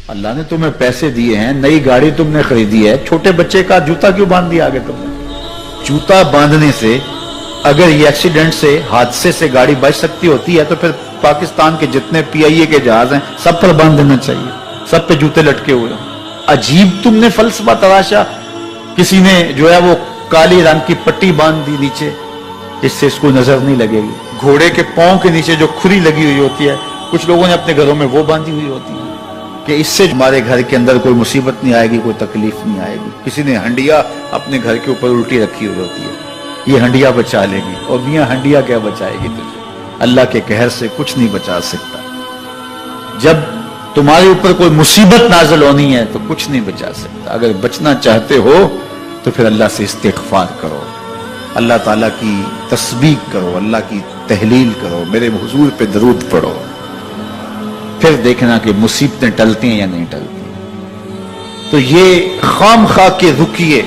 اللہ نے تمہیں پیسے دیے ہیں, نئی گاڑی تم نے خریدی ہے, چھوٹے بچے کا جوتا کیوں باندھ دیا آگے تم نے؟ جوتا باندھنے سے اگر یہ ایکسیڈنٹ سے, حادثے سے گاڑی بچ سکتی ہوتی ہے تو پھر پاکستان کے جتنے پی آئی اے کے جہاز ہیں سب پر باندھ دینا چاہیے, سب پہ جوتے لٹکے ہوئے. عجیب تم نے فلسفہ تراشا. کسی نے جو ہے وہ کالی رنگ کی پٹی باندھ دی نیچے, اس سے اس کو نظر نہیں لگے گی. گھوڑے کے پاؤں کے نیچے جو کھری لگی ہوئی ہوتی ہے, کچھ لوگوں نے اپنے گھروں میں وہ باندھی ہوئی ہوتی ہے کہ اس سے ہمارے گھر کے اندر کوئی مصیبت نہیں آئے گی, کوئی تکلیف نہیں آئے گی. کسی نے ہنڈیا اپنے گھر کے اوپر الٹی رکھی ہوئی ہوتی ہے, یہ ہنڈیا بچا لے گی. اور میاں ہنڈیا کیا بچائے گی تجھے؟ اللہ کے قہر سے کچھ نہیں بچا سکتا. جب تمہارے اوپر کوئی مصیبت نازل ہونی ہے تو کچھ نہیں بچا سکتا. اگر بچنا چاہتے ہو تو پھر اللہ سے استغفار کرو, اللہ تعالیٰ کی تسبیح کرو, اللہ کی تحلیل کرو, میرے حضور پہ درود پڑھو, پھر دیکھنا کہ مصیبتیں ٹلتی ہیں یا نہیں ٹلتی. تو یہ خام خواہ کے رکیے,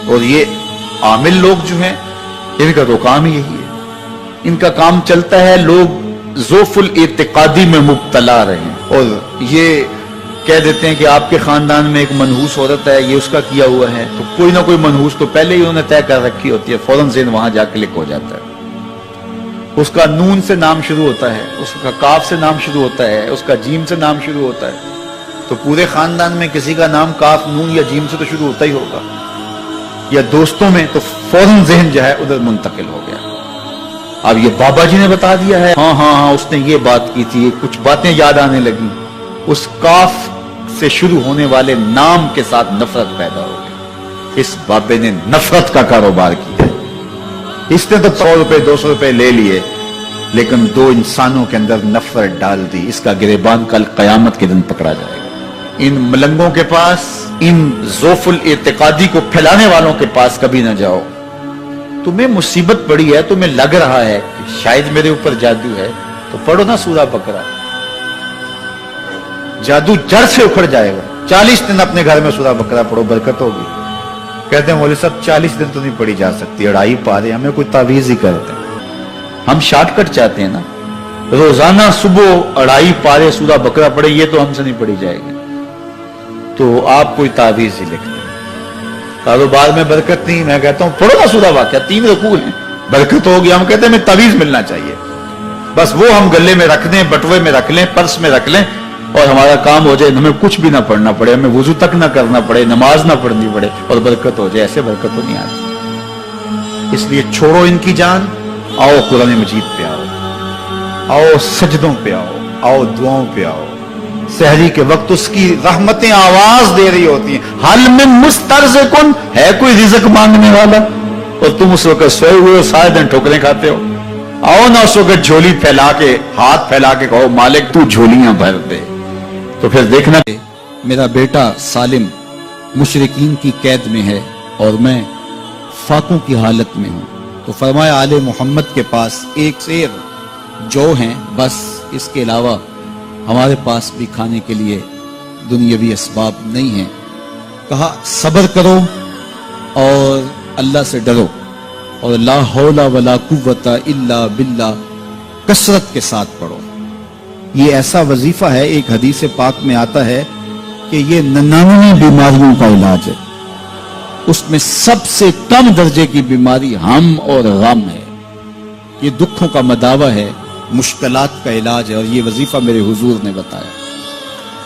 اور یہ عامل لوگ جو ہیں ان کا تو کام ہی یہی ہے. ان کا کام چلتا ہے لوگ ذوف الاعتقادی میں مبتلا رہے ہیں, اور یہ کہہ دیتے ہیں کہ آپ کے خاندان میں ایک منحوس عورت ہے, یہ اس کا کیا ہوا ہے, تو کوئی نہ کوئی منحوس تو پہلے ہی انہوں نے طے کر رکھی ہوتی ہے, فوراً ذہن وہاں جا کلک ہو جاتا ہے. اس کا نون سے نام شروع ہوتا ہے, اس کا کاف سے نام شروع ہوتا ہے, اس کا جیم سے نام شروع ہوتا ہے, تو پورے خاندان میں کسی کا نام کاف, نون یا جیم سے تو شروع ہوتا ہی ہوگا, یا دوستوں میں, تو فوراً ذہن جو ہے ادھر منتقل ہو گیا. اب یہ بابا جی نے بتا دیا ہے, ہاں ہاں ہاں اس نے یہ بات کی تھی, کچھ باتیں یاد آنے لگی, اس کاف سے شروع ہونے والے نام کے ساتھ نفرت پیدا ہو گئی. اس بابے نے نفرت کا کاروبار کیا. اس نے تو 100 روپے 200 روپے لے لیے, لیکن دو انسانوں کے اندر نفرت ڈال دی. اس کا گریبان کل قیامت کے دن پکڑا جائے گا. ان ملنگوں کے پاس, ان ذوف الاعتقادی کو پھیلانے والوں کے پاس کبھی نہ جاؤ. تمہیں مصیبت پڑی ہے, تمہیں لگ رہا ہے کہ شاید میرے اوپر جادو ہے, تو پڑھو نا سورہ بقرہ, جادو جڑ سے اکھڑ جائے گا. 40 دن اپنے گھر میں سورہ بقرہ پڑھو, برکت ہوگی. کہتے ہیں مولوی صاحب 40 دن تو نہیں پڑھی جا سکتی, 2.5 پارے, ہمیں کوئی تعویذ ہی کرتے ہیں. ہم شارٹ کٹ چاہتے ہیں نا, روزانہ صبح 2.5 پارے سورہ بقرہ پڑھے, یہ تو ہم سے نہیں پڑھی جائے گی. تو آپ کوئی تعویذ ہی لکھتے ہیں. کاروبار میں برکت نہیں, میں کہتا ہوں پڑھو نا سورہ واقعہ, 3 رکوع ہیں, برکت ہوگی. ہم کہتے ہیں ہمیں تعویذ ملنا چاہیے, بس وہ ہم گلے میں رکھ دیں, بٹوے میں رکھ لیں, پرس میں رکھ لیں, اور ہمارا کام ہو جائے, ہمیں کچھ بھی نہ پڑھنا پڑے, ہمیں وضو تک نہ کرنا پڑے, نماز نہ پڑھنی پڑے, اور برکت ہو جائے. ایسے برکت تو نہیں آتی. اس لیے چھوڑو ان کی جان, آؤ قرآن مجید پہ آؤ, آؤ سجدوں پہ آؤ, آؤ دعاؤں پہ آؤ. سحری کے وقت اس کی رحمتیں آواز دے رہی ہوتی ہیں, حل من مسترزقن, ہے کوئی رزق مانگنے والا, اور تم اس وقت سوئے ہوئے ہو, سارے دن ٹھوکریں کھاتے ہو. آؤ نا اس وقت جھولی پھیلا کے, ہاتھ پھیلا کے کہو مالک تو جھولیاں بھر دے. تو پھر دیکھنا میرا بیٹا سالم مشرکین کی قید میں ہے اور میں فاقوں کی حالت میں ہوں. تو فرمایا آل محمد کے پاس ایک سیر جو ہیں, بس اس کے علاوہ ہمارے پاس بھی کھانے کے لیے دنیاوی اسباب نہیں ہیں. کہا صبر کرو اور اللہ سے ڈرو, اور لا حول ولا قوت الا باللہ کثرت کے ساتھ پڑھو. یہ ایسا وظیفہ ہے, ایک حدیث پاک میں آتا ہے کہ یہ 99 بیماریوں کا علاج ہے. اس میں سب سے کم درجے کی بیماری ہم اور غم ہے. یہ دکھوں کا مداوع ہے, مشکلات کا علاج ہے, اور یہ وظیفہ میرے حضور نے بتایا.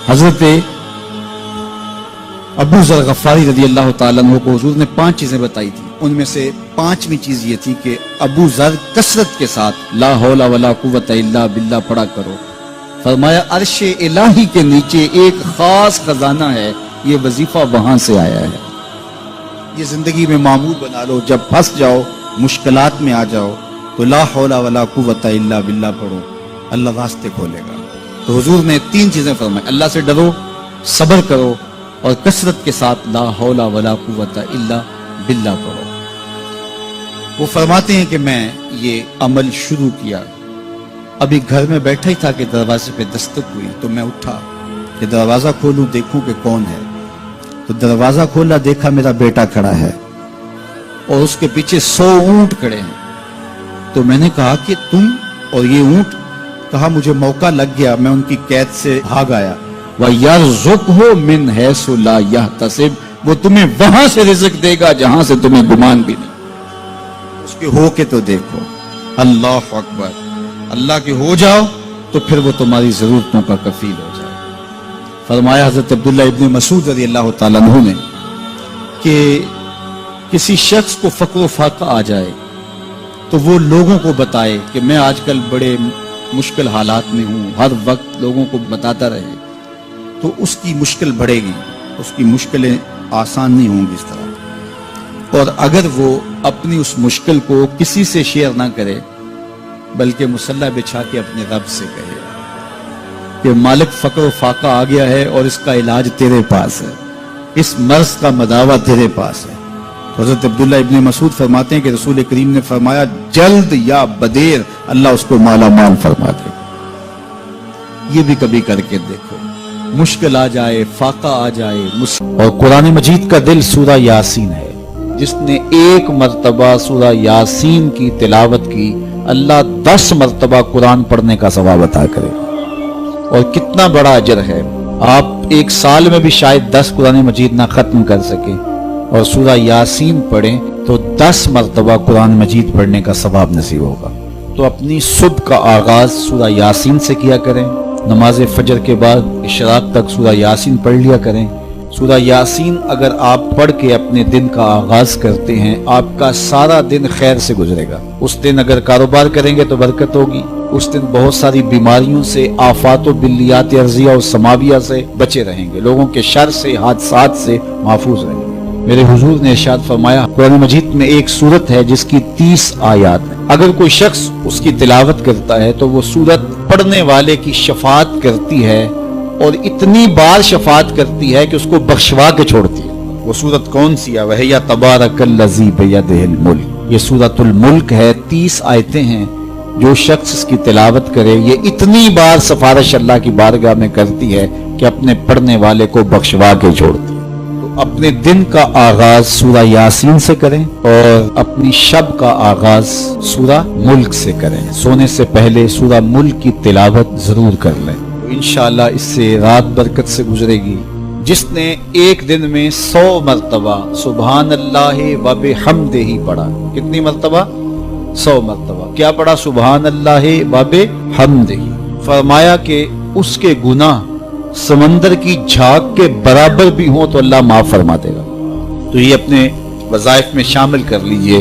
حضرت ابو ذر غفاری رضی اللہ تعالیٰ عنہ کو حضور نے 5 چیزیں بتائی تھی. ان میں سے 5ویں چیز یہ تھی کہ ابو ذر کثرت کے ساتھ لا حول ولا قوت الا باللہ پڑھا کرو. فرمایا عرش الہی کے نیچے ایک خاص خزانہ ہے, یہ وظیفہ وہاں سے آیا ہے. یہ زندگی میں معمول بنا لو, جب پھنس جاؤ, مشکلات میں آ جاؤ, تو لا حول ولا قوت الا باللہ پڑھو, اللہ راستے کھولے گا. تو حضور نے 3 چیزیں فرمائی, اللہ سے ڈرو, صبر کرو, اور کثرت کے ساتھ لا حول ولا قوت الا باللہ پڑھو. وہ فرماتے ہیں کہ میں یہ عمل شروع کیا, ابھی گھر میں بیٹھا ہی تھا کہ دروازے پہ دستک ہوئی. تو میں اٹھا کہ دروازہ کھولوں دیکھوں کہ کون ہے. تو دروازہ کھولا, دیکھا میرا بیٹا کھڑا ہے اور اس کے پیچھے 100 اونٹ کھڑے ہیں. تو میں نے کہا کہ تم اور یہ اونٹ؟ کہا مجھے موقع لگ گیا, میں ان کی قید سے بھاگ آیا. وَيَرْزُقْهُ مِنْ حَيْثُ لَا يَحْتَسِبُ، وہ تمہیں وہاں سے رزق دے گا جہاں سے تمہیں گمان بھی نہیں۔ اس کے ہو کے تو دیکھو، اللہ اکبر، اللہ کے ہو جاؤ تو پھر وہ تمہاری ضرورتوں کا کفیل ہو جائے۔ فرمایا حضرت عبداللہ ابن مسعود رضی اللہ تعالیٰ عنہ نے کہ کسی شخص کو فقر و فاقہ آ جائے تو وہ لوگوں کو بتائے کہ میں آج کل بڑے مشکل حالات میں ہوں، ہر وقت لوگوں کو بتاتا رہے تو اس کی مشکل بڑھے گی، اس کی مشکلیں آسان نہیں ہوں گی اس طرح۔ اور اگر وہ اپنی اس مشکل کو کسی سے شیئر نہ کرے بلکہ مصلی بچھا کے اپنے رب سے کہے کہ مالک فقر و فاقہ آ گیا ہے اور اس کا علاج تیرے پاس ہے، اس مرض کا مداوع تیرے پاس ہے۔ حضرت عبداللہ ابن مسعود فرماتے ہیں کہ رسول کریم نے فرمایا جلد یا بدیر اللہ اس کو مالا مال فرما دے۔ یہ بھی کبھی کر کے دیکھو، مشکل آ جائے، فاقہ آ جائے۔ اور قرآن مجید کا دل سورہ یاسین ہے، جس نے ایک مرتبہ سورہ یاسین کی تلاوت کی اللہ 10 مرتبہ قرآن پڑھنے کا ثواب عطا کرے۔ اور کتنا بڑا اجر ہے، آپ ایک سال میں بھی شاید 10 قرآن مجید نہ ختم کر سکیں اور سورہ یاسین پڑھیں تو 10 مرتبہ قرآن مجید پڑھنے کا ثواب نصیب ہوگا۔ تو اپنی صبح کا آغاز سورہ یاسین سے کیا کریں، نماز فجر کے بعد اشراق تک سورہ یاسین پڑھ لیا کریں۔ سورہ یاسین اگر آپ پڑھ کے اپنے دن کا آغاز کرتے ہیں آپ کا سارا دن خیر سے گزرے گا۔ اس دن اگر کاروبار کریں گے تو برکت ہوگی، اس دن بہت ساری بیماریوں سے، آفات و بلیات ارضیہ و سماویہ سے بچے رہیں گے، لوگوں کے شر سے، حادثات سے محفوظ رہیں گے۔ میرے حضور نے ارشاد فرمایا قرآن مجید میں ایک سورت ہے جس کی 30 آیات ہیں، اگر کوئی شخص اس کی تلاوت کرتا ہے تو وہ سورت پڑھنے والے کی شفاعت کرتی ہے اور اتنی بار شفاعت کرتی ہے کہ اس کو بخشوا کے چھوڑتی ہے۔ وہ سورت کون سی ہے؟ وَهِيَ تَبَارَكَ الَّذِي بِيَدِهِ الْمُلْكُ، یہ سورۃ الملک ہے، 30 آیتیں ہیں۔ جو شخص اس کی تلاوت کرے یہ اتنی بار سفارش اللہ کی بارگاہ میں کرتی ہے کہ اپنے پڑھنے والے کو بخشوا کے چھوڑتی ہے۔ تو اپنے دن کا آغاز سورہ یاسین سے کریں اور اپنی شب کا آغاز سورہ ملک سے کریں۔ سونے سے پہلے سورہ ملک کی تلاوت ضرور کر لیں، انشاءاللہ اس سے رات برکت سے گزرے گی۔ جس نے ایک دن میں 100 مرتبہ سبحان اللہ و بحمدہ پڑھا، کتنی مرتبہ؟ 100 مرتبہ کیا پڑھا؟ سبحان اللہ و بحمدہ، فرمایا کہ اس کے گناہ سمندر کی جھاگ کے برابر بھی ہوں تو اللہ معاف فرما دے گا۔ تو یہ اپنے وظائف میں شامل کر لیجئے،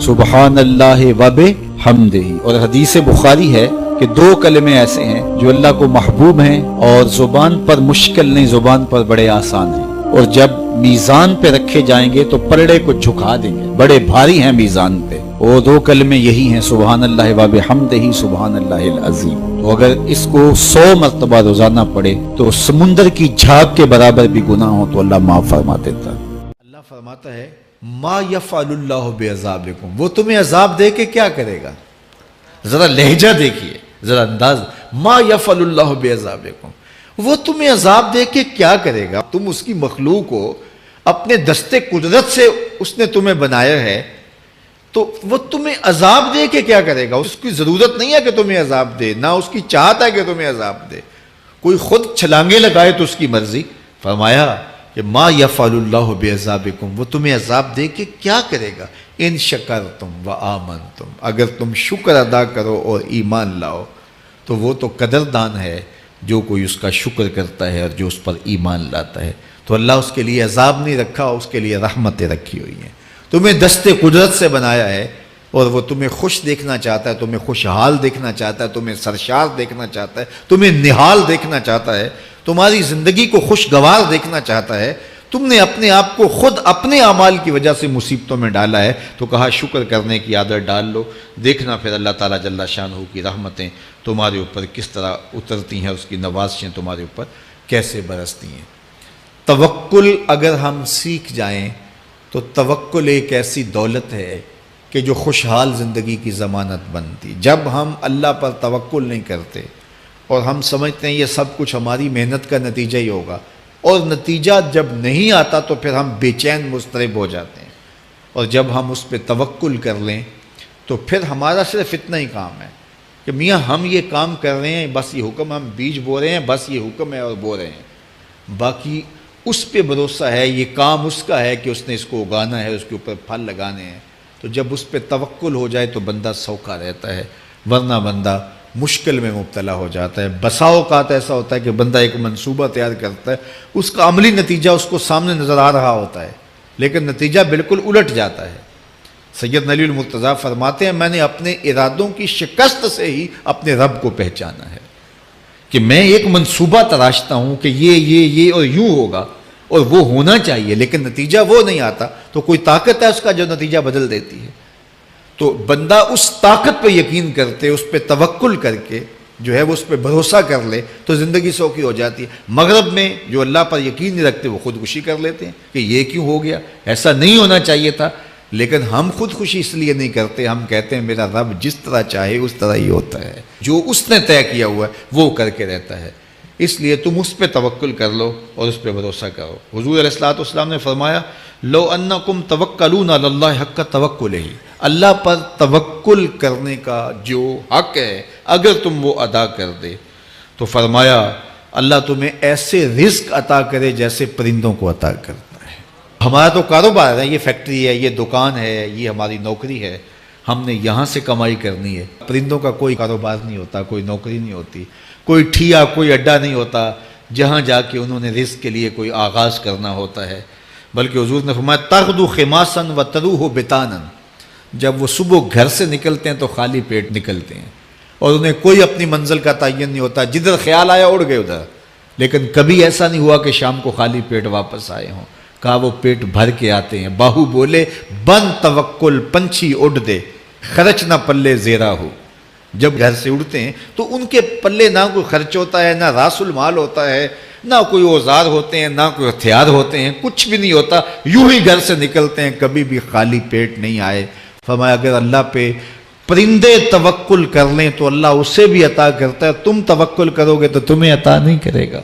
سبحان اللہ و بحمدہ۔ اور حدیث بخاری ہے کہ 2 کلمے ایسے ہیں جو اللہ کو محبوب ہیں اور زبان پر مشکل نہیں، زبان پر بڑے آسان ہیں، اور جب میزان پہ رکھے جائیں گے تو پلڑے کو جھکا دیں گے، بڑے بھاری ہیں میزان پہ۔ وہ 2 کلمے یہی ہیں، سبحان اللہ و بحمدہ، سبحان اللہ العظیم۔ تو اگر اس کو 100 مرتبہ روزانہ پڑھے تو سمندر کی جھاگ کے برابر بھی گناہ ہو تو اللہ معاف فرما دیتا ہے۔ اللہ فرماتا ہے ما یفعل اللہ بعذابکم، وہ تمہیں عذاب دے کے کیا کرے گا؟ ذرا لہجہ دیکھیے، ذرا انداز، ما یفعل اللہ بعذابکم، وہ تمہیں عذاب دے کے کیا کرے گا؟ تم اس کی مخلوق ہو، اپنے دستے قدرت سے اس نے تمہیں بنایا ہے، تو وہ تمہیں عذاب دے کے کیا کرے گا؟ اس کی ضرورت نہیں ہے کہ تمہیں عذاب دے، نہ اس کی چاہت ہے کہ تمہیں عذاب دے، کوئی خود چھلانگے لگائے تو اس کی مرضی۔ فرمایا کہ ما یفعل اللہ بعذابکم، وہ تمہیں عذاب دے کے کیا کرے گا؟ ان شکرتم و آمنتم، اگر تم شکر ادا کرو اور ایمان لاؤ تو وہ تو قدردان ہے جو کوئی اس کا شکر کرتا ہے اور جو اس پر ایمان لاتا ہے۔ تو اللہ اس کے لیے عذاب نہیں رکھا، اس کے لیے رحمتیں رکھی ہوئی ہیں۔ تمہیں دستے قدرت سے بنایا ہے اور وہ تمہیں خوش دیکھنا چاہتا ہے، تمہیں خوشحال دیکھنا چاہتا ہے، تمہیں سرشار دیکھنا چاہتا ہے، تمہیں نہال دیکھنا چاہتا ہے، تمہاری زندگی کو خوشگوار دیکھنا چاہتا ہے۔ تم نے اپنے آپ کو خود اپنے اعمال کی وجہ سے مصیبتوں میں ڈالا ہے، تو کہا شکر کرنے کی عادت ڈال لو، دیکھنا پھر اللہ تعالیٰ جل شانہ کی رحمتیں تمہارے اوپر کس طرح اترتی ہیں، اس کی نوازشیں تمہارے اوپر کیسے برستی ہیں۔ توکل اگر ہم سیکھ جائیں تو توکل ایک ایسی دولت ہے کہ جو خوشحال زندگی کی ضمانت بنتی۔ جب ہم اللہ پر توکل نہیں کرتے اور ہم سمجھتے ہیں یہ سب کچھ ہماری محنت کا نتیجہ ہی ہوگا، اور نتیجہ جب نہیں آتا تو پھر ہم بے چین مضطرب ہو جاتے ہیں، اور جب ہم اس پہ توکل کر لیں تو پھر ہمارا صرف اتنا ہی کام ہے کہ میاں ہم یہ کام کر رہے ہیں، بس یہ حکم، ہم بیج بو رہے ہیں، بس یہ حکم ہے اور بو رہے ہیں، باقی اس پہ بھروسہ ہے، یہ کام اس کا ہے کہ اس نے اس کو اگانا ہے، اس کے اوپر پھل لگانے ہیں۔ تو جب اس پہ توکل ہو جائے تو بندہ سوکھا رہتا ہے، ورنہ بندہ مشکل میں مبتلا ہو جاتا ہے۔ بسا اوقات ایسا ہوتا ہے کہ بندہ ایک منصوبہ تیار کرتا ہے، اس کا عملی نتیجہ اس کو سامنے نظر آ رہا ہوتا ہے، لیکن نتیجہ بالکل الٹ جاتا ہے۔ سید علی المرتضیٰ فرماتے ہیں میں نے اپنے ارادوں کی شکست سے ہی اپنے رب کو پہچانا ہے، کہ میں ایک منصوبہ تراشتا ہوں کہ یہ اور یوں ہوگا اور وہ ہونا چاہیے، لیکن نتیجہ وہ نہیں آتا، تو کوئی طاقت ہے اس کا جو نتیجہ بدل دیتی ہے۔ تو بندہ اس طاقت پہ یقین کرتے، اس پہ توکل کر کے جو ہے وہ اس پہ بھروسہ کر لے تو زندگی سوکھی ہو جاتی ہے۔ مغرب میں جو اللہ پر یقین نہیں رکھتے وہ خودکشی کر لیتے ہیں کہ یہ کیوں ہو گیا، ایسا نہیں ہونا چاہیے تھا، لیکن ہم خودکشی اس لیے نہیں کرتے، ہم کہتے ہیں میرا رب جس طرح چاہے اس طرح ہی ہوتا ہے، جو اس نے طے کیا ہوا ہے وہ کر کے رہتا ہے، اس لیے تم اس پہ توکل کر لو اور اس پہ بھروسہ کرو۔ حضور علیہ الصلوۃ والسلام نے فرمایا لو انکم توکلون علی اللہ حق توکلہ، اللہ پر توکل کرنے کا جو حق ہے اگر تم وہ ادا کر دے تو فرمایا اللہ تمہیں ایسے رزق عطا کرے جیسے پرندوں کو عطا کرتا ہے۔ ہمارا تو کاروبار ہے، یہ فیکٹری ہے، یہ دکان ہے، یہ ہماری نوکری ہے، ہم نے یہاں سے کمائی کرنی ہے۔ پرندوں کا کوئی کاروبار نہیں ہوتا، کوئی نوکری نہیں ہوتی، کوئی ٹھیا، کوئی اڈا نہیں ہوتا جہاں جا کے انہوں نے رزق کے لیے کوئی آغاز کرنا ہوتا ہے، بلکہ حضور نے فرمایا تغدو خماسا وتروح بطانا، جب وہ صبح گھر سے نکلتے ہیں تو خالی پیٹ نکلتے ہیں اور انہیں کوئی اپنی منزل کا تعین نہیں ہوتا، جدھر خیال آیا اڑ گئے ادھر، لیکن کبھی ایسا نہیں ہوا کہ شام کو خالی پیٹ واپس آئے ہوں، کہا وہ پیٹ بھر کے آتے ہیں۔ باہو بولے بن توکل پنچھی اڑ دے، خرچ نہ پلے زیرا ہو، جب گھر سے اڑتے ہیں تو ان کے پلے نہ کوئی خرچ ہوتا ہے، نہ راس المال ہوتا ہے، نہ کوئی اوزار ہوتے ہیں، نہ کوئی ہتھیار ہوتے ہیں، کچھ بھی نہیں ہوتا، یوں ہی گھر سے نکلتے ہیں، کبھی بھی خالی پیٹ نہیں آئے۔ فرمایا اگر اللہ پہ پرندے توکل کر لیں تو اللہ اسے بھی عطا کرتا ہے، تم توکل کرو گے تو تمہیں عطا نہیں کرے گا۔